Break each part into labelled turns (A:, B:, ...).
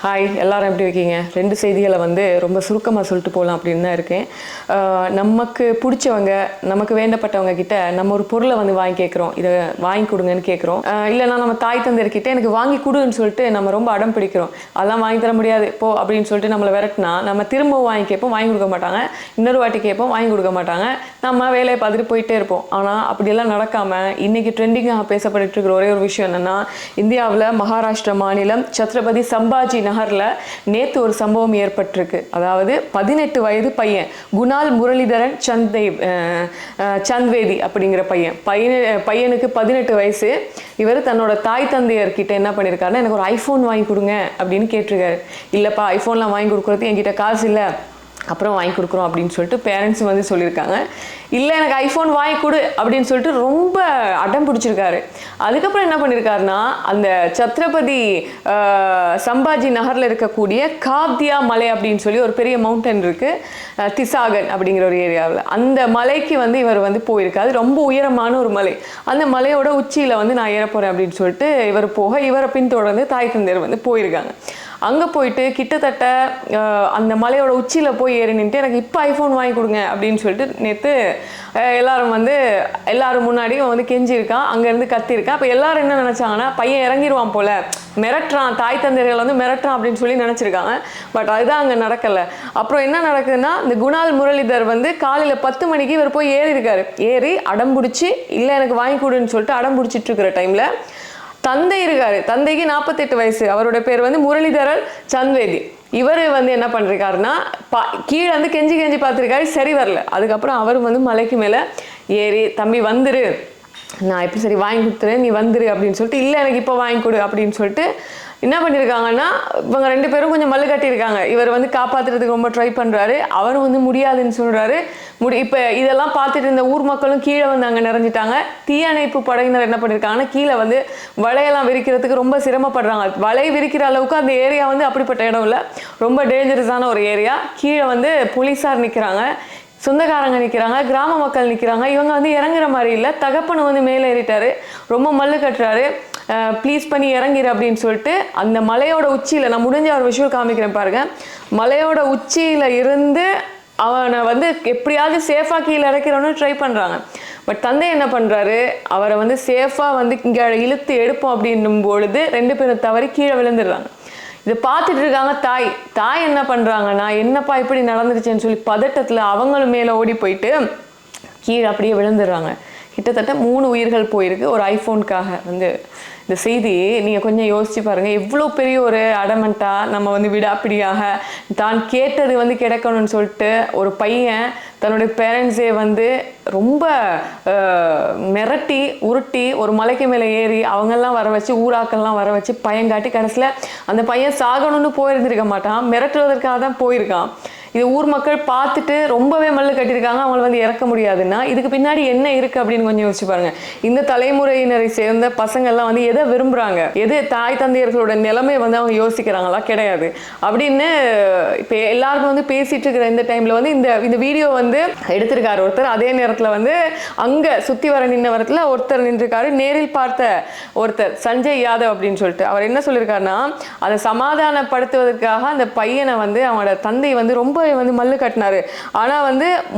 A: Hi, எல்லாரும் எப்படி இருக்கீங்க? 2 செய்திகளை ரொம்ப சுருக்கமாக சொல்லிட்டு போகலாம் அப்படின்னு தான் இருக்கேன். நமக்கு பிடிச்சவங்க, நமக்கு வேண்டப்பட்டவங்க கிட்ட நம்ம ஒரு பொருளை வாங்கி கேட்குறோம், இதை வாங்கி கொடுங்கன்னு கேட்குறோம். இல்லைனா நம்ம தாய் தந்தையர்கிட்ட எனக்கு வாங்கி கொடுன்னு சொல்லிட்டு நம்ம ரொம்ப அடம் பிடிக்கிறோம். அதெல்லாம் வாங்கி தர முடியாது போ அப்படின்னு சொல்லிட்டு நம்மளை விரட்டினா நம்ம திரும்பவும் வாங்கி கேட்போம், வாங்கி கொடுக்க மாட்டாங்க. இன்னொரு வாட்டி கேட்போம், வாங்கி கொடுக்க மாட்டாங்க. நம்ம வேலையை பார்த்துட்டு போயிட்டே இருப்போம். ஆனால் அப்படியெல்லாம் நடக்காமல் இன்றைக்கி ட்ரெண்டிங்காக பேசப்பட்டு இருக்கிற ஒரே ஒரு விஷயம் என்னென்னா, இந்தியாவில் மகாராஷ்டிரா மாநிலம் சத்ரபதி சம்பாஜி நகரில் நேற்று ஒரு சம்பவம் ஏற்பட்டிருக்கு. அதாவது 18 வயது பையன் குணால் முரளிதரன் சந்த்வேதி அப்படிங்கிற பையனுக்கு 18 வயசு. இவர் தன்னோட தாய் தந்தையர்கிட்ட என்ன பண்ணியிருக்காருன்னா, எனக்கு ஒரு ஐஃபோன் வாங்கி கொடுங்க அப்படின்னு கேட்டிருக்காரு. இல்லைப்பா, ஐஃபோன்லாம் வாங்கி கொடுக்குறது என்கிட்ட காசு இல்லை, அப்புறம் வாங்கி கொடுக்குறோம் அப்படின்னு சொல்லிட்டு பேரண்ட்ஸ் சொல்லியிருக்காங்க. இல்லை, எனக்கு ஐஃபோன் வாங்கி கொடு அப்படின்னு சொல்லிட்டு ரொம்ப அடம் பிடிச்சிருக்காரு. அதுக்கப்புறம் என்ன பண்ணியிருக்காருன்னா, அந்த சத்ரபதி சம்பாஜி நகரில் இருக்கக்கூடிய காப்தியா மலை அப்படின்னு சொல்லி ஒரு பெரிய மவுண்டன் இருக்குது, திசாகன் அப்படிங்கிற ஒரு ஏரியாவில். அந்த மலைக்கு இவர் போயிருக்காரு. ரொம்ப உயரமான ஒரு மலை. அந்த மலையோட உச்சியில் நான் ஏற போகிறேன் அப்படின்னு சொல்லிட்டு இவர் போக, இவரை பின்தொடர்ந்து தாய் தந்தையர் போயிருக்காங்க. அங்கே போயிட்டு கிட்டத்தட்ட அந்த மலையோட உச்சியில் போய் ஏறி நின்றுட்டு எனக்கு இப்போ ஐஃபோன் வாங்கி கொடுங்க அப்படின்னு சொல்லிட்டு நேற்று எல்லாரும் எல்லாரும் முன்னாடியும் கெஞ்சிருக்கான், அங்கேருந்து கத்திருக்கான். அப்போ எல்லாரும் என்ன நினச்சாங்கன்னா, பையன் இறங்கிடுவான் போல, மிரட்டுறான், தாய் தந்தையர்கள் மிரட்டுறான் அப்படின்னு சொல்லி நினச்சிருக்காங்க. பட் அதுதான் அங்கே நடக்கலை. அப்புறம் என்ன நடக்குதுன்னா, இந்த குணால் முரளிதர் காலையில் 10 மணிக்கு இவர் போய் ஏறி இருக்காரு. ஏறி அடம் பிடிச்சி இல்லை எனக்கு வாங்கி கொடுன்னு சொல்லிட்டு அடம் பிடிச்சிட்டு இருக்கிற டைமில் தந்தை இருக்காரு. தந்தைக்கு 48 வயசு. அவரோட பேர் முரளிதரன் சந்த்வேதி. இவர் என்ன பண்ணிருக்காருன்னா, கீழே கெஞ்சி பார்த்துருக்காரு, சரி வரல. அதுக்கப்புறம் அவர் மலைக்கு மேலே ஏறி, தம்பி வந்துரு, நான் இப்போ சரி வாங்கி கொடுத்துறேன், நீ வந்துரு அப்படின்னு சொல்லிட்டு, இல்லை எனக்கு இப்போ வாங்கி கொடு அப்படின்னு சொல்லிட்டு என்ன பண்ணியிருக்காங்கன்னா, இவங்க 2 பேரும் கொஞ்சம் மல்லு கட்டியிருக்காங்க. இவர் காப்பாற்றுறதுக்கு ரொம்ப ட்ரை பண்ணுறாரு. அவரும் முடியாதுன்னு சொல்கிறாரு. இப்போ இதெல்லாம் பார்த்துட்டு இருந்த ஊர் மக்களும் கீழே அங்கே நிறைஞ்சிட்டாங்க. தீயணைப்பு படையினர் என்ன பண்ணியிருக்காங்கன்னா, கீழே வலையெல்லாம் விரிக்கிறதுக்கு ரொம்ப சிரமப்படுறாங்க. வலை விரிக்கிற அளவுக்கு அந்த ஏரியா அப்படிப்பட்ட இடம் இல்லை, ரொம்ப டேஞ்சரஸான ஒரு ஏரியா. கீழே போலீஸார் நிற்கிறாங்க, சொந்தக்காரங்க நிற்கிறாங்க, கிராம மக்கள் நிற்கிறாங்க. இவங்க இறங்குற மாதிரி இல்லை. தகப்பனை மேலே ஏறிட்டாரு, ரொம்ப மல்லு கட்டுறாரு, ப்ளீஸ் பண்ணி இறங்கிடு அப்படின்னு சொல்லிட்டு அந்த மலையோட உச்சியில், நான் முடிஞ்ச ஒரு விஷுவல் காமிக்கிறேன் பாருங்க, மலையோட உச்சியில் இருந்து அவனை எப்படியாவது சேஃபாக கீழே இறக்கிறோன்னு ட்ரை பண்ணுறாங்க. பட் தந்தை என்ன பண்ணுறாரு, அவரை சேஃபாக இங்கே இழுத்து எடுப்போம் அப்படின்னும் பொழுது 2 பேரும் தவறி கீழே விழுந்துடுறாங்க. இதை பார்த்துட்டு இருக்காங்க தாய் என்ன பண்ணுறாங்கன்னா, என்னப்பா இப்படி நடந்துருச்சுன்னு சொல்லி பதட்டத்தில் அவங்களும் மேலே ஓடி போயிட்டு கீழே அப்படியே விழுந்துடுறாங்க. கிட்டத்தட்ட 3 உயிர்கள் போயிருக்கு ஒரு ஐஃபோனுக்காக. இந்த செய்தி நீங்கள் கொஞ்சம் யோசிச்சு பாருங்கள். எவ்வளோ பெரிய ஒரு அடமெண்ட்டாக நம்ம விடாப்பிடியாக தான் கேட்டது கிடைக்கணும்னு சொல்லிட்டு ஒரு பையன் தன்னுடைய பேரண்ட்ஸே ரொம்ப மிரட்டி உருட்டி ஒரு மலைக்கு மேலே ஏறி அவங்கெல்லாம் வர வச்சு, ஊராக்கள்லாம் வர வச்சு பயங்காட்டி கடைசியில் அந்த பையன் சாகணும்னு போயிருந்திருக்க மாட்டான், மிரட்டுவதற்காக தான் போயிருக்கான். இது ஊர் மக்கள் பார்த்துட்டு ரொம்பவே மல்லு கட்டியிருக்காங்க. அவங்களை இறக்க முடியாதுன்னா இதுக்கு பின்னாடி என்ன இருக்குது அப்படின்னு கொஞ்சம் யோசிச்சு பாருங்க. இந்த தலைமுறையினரை சேர்ந்த பசங்கள்லாம் எதை விரும்புகிறாங்க, எது தாய் தந்தையர்களோட நிலைமை அவங்க யோசிக்கிறாங்களா? கிடையாது. அப்படின்னு இப்போ எல்லாருக்கும் பேசிட்டு இருக்கிற இந்த டைமில் இந்த வீடியோ எடுத்திருக்காரு ஒருத்தர். அதே நேரத்தில் அங்கே சுற்றி வர நின்ன வரத்தில் ஒருத்தர் நின்றுருக்காரு, நேரில் பார்த்த ஒருத்தர் சஞ்சய் யாதவ் அப்படின்னு சொல்லிட்டு. அவர் என்ன சொல்லியிருக்காருன்னா, அதை சமாதானப்படுத்துவதற்காக அந்த பையனை அவனோட தந்தை ரொம்ப மல்லு கட்டினாரு. ஆனா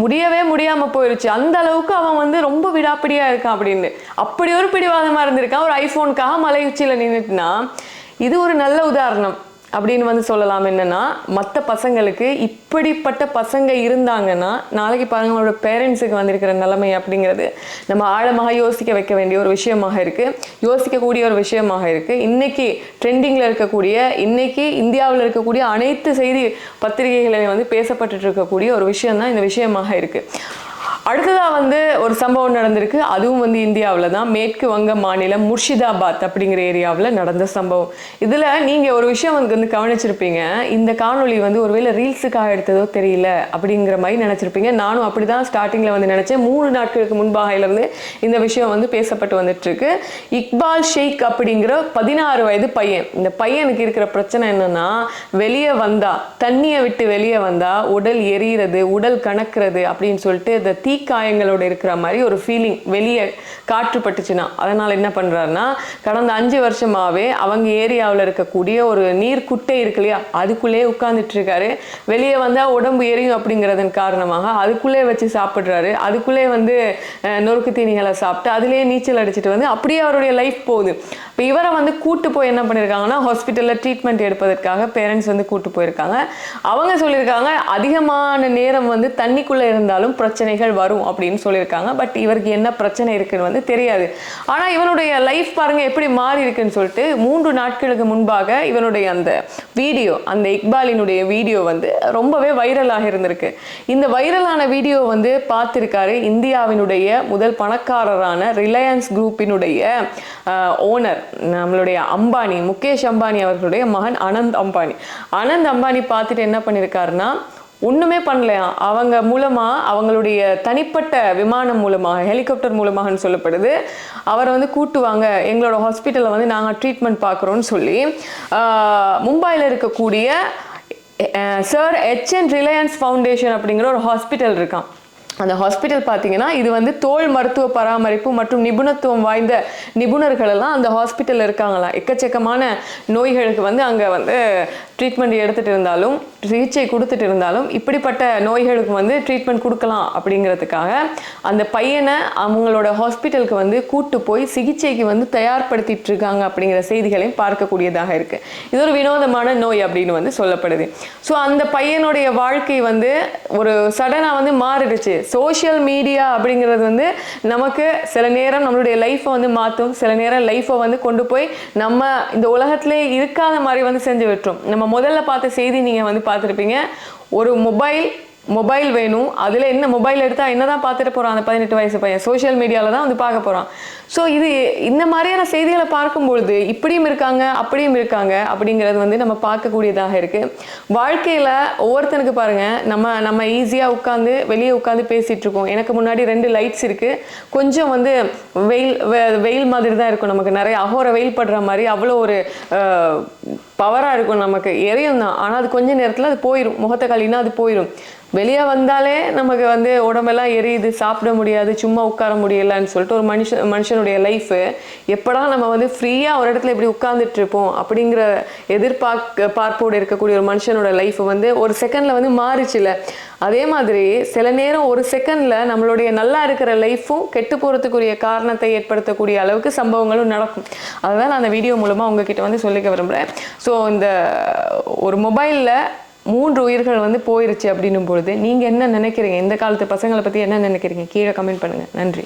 A: முடியவே முடியாம போயிருச்சு. அந்த அளவுக்கு அவன் ரொம்ப விடாப்பிடியா இருக்கான் அப்படின்னு. அப்படி ஒரு பிடிவாதமா இருந்திருக்கான். ஒரு ஐபோனுக்காக மலை உச்சியில நின்றுட்டுனா இது ஒரு நல்ல உதாரணம் அப்படின்னு சொல்லலாம். என்னன்னா, மற்ற பசங்களுக்கு இப்படிப்பட்ட பசங்க இருந்தாங்கன்னா நாளைக்கு பாருங்க அவங்களோட பேரண்ட்ஸுக்கு வந்திருக்கிற நிலைமை அப்படிங்கிறது நம்ம ஆழமாக யோசிக்க வைக்க வேண்டிய ஒரு விஷயமாக இருக்கு, யோசிக்கக்கூடிய ஒரு விஷயமாக இருக்கு. இன்னைக்கு ட்ரெண்டிங்ல இருக்கக்கூடிய, இன்னைக்கு இந்தியாவில் இருக்கக்கூடிய அனைத்து செய்தி பத்திரிகைகளையும் பேசப்பட்டு இருக்கக்கூடிய ஒரு விஷயம் தான் இந்த விஷயமாக இருக்கு. அடுத்ததாக ஒரு சம்பவம் நடந்திருக்கு. அதுவும் இந்தியாவில் தான், மேற்கு வங்க மாநிலம் முர்ஷிதாபாத் அப்படிங்கிற ஏரியாவில் நடந்த சம்பவம். இதில் நீங்கள் ஒரு விஷயம் கவனிச்சிருப்பீங்க. இந்த காணொலி ஒருவேளை ரீல்ஸுக்காக எடுத்ததோ தெரியல அப்படிங்கிற மாதிரி நினச்சிருப்பீங்க. நானும் அப்படி தான் ஸ்டார்டிங்கில் நினச்சேன். 3 நாட்களுக்கு முன்பாக இந்த விஷயம் பேசப்பட்டு வந்துட்டுருக்கு. இக்பால் ஷேக் அப்படிங்கிற 16 வயது பையன். இந்த பையனுக்கு இருக்கிற பிரச்சனை என்னன்னா, வெளியே வந்தா, தண்ணியை விட்டு வெளியே வந்தா உடல் எரியிறது, உடல் கணக்கிறது அப்படின்னு சொல்லிட்டு இந்த தீ தீக்காயங்களோட இருக்கிற மாதிரி ஒரு ஃபீலிங் வெளியே காற்று பட்டுச்சுன்னா. அதனால் என்ன பண்ணுறாருன்னா, கடந்த 5 வருஷமாகவே அவங்க ஏரியாவில் இருக்கக்கூடிய ஒரு நீர் குட்டை இருக்கு இல்லையா, அதுக்குள்ளேயே உட்கார்ந்துட்டு இருக்காரு. வெளியே வந்தால் உடம்பு எரியும் அப்படிங்கிறதன் காரணமாக அதுக்குள்ளே வச்சு சாப்பிட்றாரு. அதுக்குள்ளே வந்து நொறுக்கு தீனிகளை சாப்பிட்டு அதுலேயே நீச்சல் அடிச்சுட்டு வந்து அப்படியே அவருடைய லைஃப் போகுது. இப்போ இவரை வந்து கூட்டு போய் என்ன பண்ணியிருக்காங்கன்னா, ஹாஸ்பிட்டலில் ட்ரீட்மெண்ட் எடுப்பதற்காக பேரண்ட்ஸ் வந்து கூட்டு போயிருக்காங்க. அவங்க சொல்லியிருக்காங்க அதிகமான நேரம் வந்து தண்ணிக்குள்ளே இருந்தாலும் பிரச்சனைகள் வரும் அப்படின்னு சொல்லியிருக்காங்க. பட் இவருக்கு என்ன பிரச்சனை இருக்குன்னு வந்து தெரியாது. ஆனால் இவனுடைய லைஃப் பாருங்க எப்படி மாறி இருக்குன்னு சொல்லிட்டு 3 நாட்களுக்கு முன்பாக இவனுடைய அந்த வீடியோ, அந்த இக்பாலினுடைய வீடியோ வந்து ரொம்பவே வைரலாக இருந்திருக்கு. இந்த வைரலான வீடியோ வந்து பார்த்திருக்காரு இந்தியாவினுடைய முதல் பணக்காரரான ரிலையன்ஸ் குரூப்பினுடைய ஓனர், நம்மளுடைய அம்பானி, முகேஷ் அம்பானி அவர்களுடைய மகன் அனந்த் அம்பானி. அனந்த் அம்பானி பார்த்துட்டு என்ன பண்ணியிருக்காருன்னா, ஒன்றுமே பண்ணலையா, அவங்க மூலமாக அவங்களுடைய தனிப்பட்ட விமானம் மூலமாக, ஹெலிகாப்டர் மூலமாகன்னு சொல்லப்படுது, அவரை வந்து கூட்டுவாங்க, எங்களோட ஹாஸ்பிட்டலில் வந்து நாங்கள் ட்ரீட்மெண்ட் பார்க்குறோன்னு சொல்லி மும்பையில் இருக்கக்கூடிய சர் HN ரிலையன்ஸ் ஃபவுண்டேஷன் அப்படிங்கிற ஒரு ஹாஸ்பிட்டல் இருக்கான். அந்த ஹாஸ்பிட்டல் பார்த்தீங்கன்னா இது வந்து தோல் மருத்துவ பராமரிப்பு மற்றும் நிபுணத்துவம் வாய்ந்த நிபுணர்கள் எல்லாம் அந்த ஹாஸ்பிட்டலில் இருக்காங்களாம். எக்கச்சக்கமான நோய்களுக்கு வந்து அங்கே வந்து ட்ரீட்மெண்ட் எடுத்துகிட்டு இருந்தாலும், சிகிச்சை கொடுத்துட்டு இருந்தாலும், இப்படிப்பட்ட நோய்களுக்கு வந்து ட்ரீட்மெண்ட் கொடுக்கலாம் அப்படிங்கிறதுக்காக அந்த பையனை அவங்களோட ஹாஸ்பிட்டலுக்கு வந்து கூட்டு போய் சிகிச்சைக்கு வந்து தயார்படுத்திட்டு இருக்காங்க அப்படிங்கிற செய்திகளையும் பார்க்கக்கூடியதாக இருக்குது. இது ஒரு வினோதமான நோய் அப்படின்னு வந்து சொல்லப்படுது. ஸோ அந்த பையனுடைய வாழ்க்கை வந்து ஒரு சடனாக வந்து மாறிடுச்சு. சோஷியல் மீடியா அப்படிங்கிறது வந்து நமக்கு சில நேரம் நம்மளுடைய லைஃப்பை வந்து மாற்றும், சில நேரம் லைஃப்பை வந்து கொண்டு போய் நம்ம இந்த உலகத்திலே இருக்காத மாதிரி வந்து செஞ்சு விட்டுரும். நம்ம முதல்ல பார்த்த செய்தி நீங்கள் வந்து பார்த்துருப்பீங்க, ஒரு மொபைல் வேணும், அதில் என்ன மொபைல் எடுத்தால் என்ன தான் பார்த்துட்டு போகிறான் அந்த 18 வயசு பையன், சோஷியல் மீடியாவில் தான் வந்து பார்க்க போகிறான். ஸோ இது இந்த மாதிரியான செய்திகளை பார்க்கும்பொழுது இப்படியும் இருக்காங்க அப்படியும் இருக்காங்க அப்படிங்கிறது வந்து நம்ம பார்க்கக்கூடியதாக இருக்குது. வாழ்க்கையில் ஒவ்வொருத்தனுக்கு பாருங்கள், நம்ம ஈஸியாக உட்காந்து வெளியே உட்காந்து பேசிகிட்டு இருக்கோம். எனக்கு முன்னாடி 2 லைட்ஸ் இருக்குது, கொஞ்சம் வந்து வெயில் மாதிரி தான் இருக்கும், நமக்கு நிறைய அகோர வெயில் படுற மாதிரி அவ்வளோ ஒரு பவராக இருக்கும், நமக்கு எரியும் தான். ஆனால் அது கொஞ்ச நேரத்தில் அது போயிடும், முகத்தை கழினா அது போயிடும். வெளியே வந்தாலே நமக்கு வந்து உடம்பெல்லாம் எரியுது, சாப்பிட முடியாது, சும்மா உட்கார முடியலன்னு சொல்லிட்டு ஒரு மனுஷனுடைய லைஃபு எப்படா நம்ம வந்து ஃப்ரீயாக ஒரு இடத்துல இப்படி உட்கார்ந்துட்டு இருப்போம் அப்படிங்கிற பார்ப்போடு இருக்கக்கூடிய ஒரு மனுஷனோட லைஃப் வந்து ஒரு செகண்டில் வந்து மாறிச்சுல. அதே மாதிரி சில நேரம் ஒரு செகண்டில் நம்மளுடைய நல்லா இருக்கிற லைஃப்பும் கெட்டு போகிறதுக்குரிய காரணத்தை ஏற்படுத்தக்கூடிய அளவுக்கு சம்பவங்களும் நடக்கும். அதுதான் நான் அந்த வீடியோ மூலமாக உங்ககிட்ட வந்து சொல்லிக்க விரும்புகிறேன். ஸோ இந்த ஒரு மொபைலில் 3 உயிர்கள் வந்து போயிருச்சு அப்படின்னும் பொழுது நீங்கள் என்ன நினைக்கிறீங்க? இந்த காலத்து பசங்களை பற்றி என்ன நினைக்கிறீங்க? கீழே கமெண்ட் பண்ணுங்கள். நன்றி.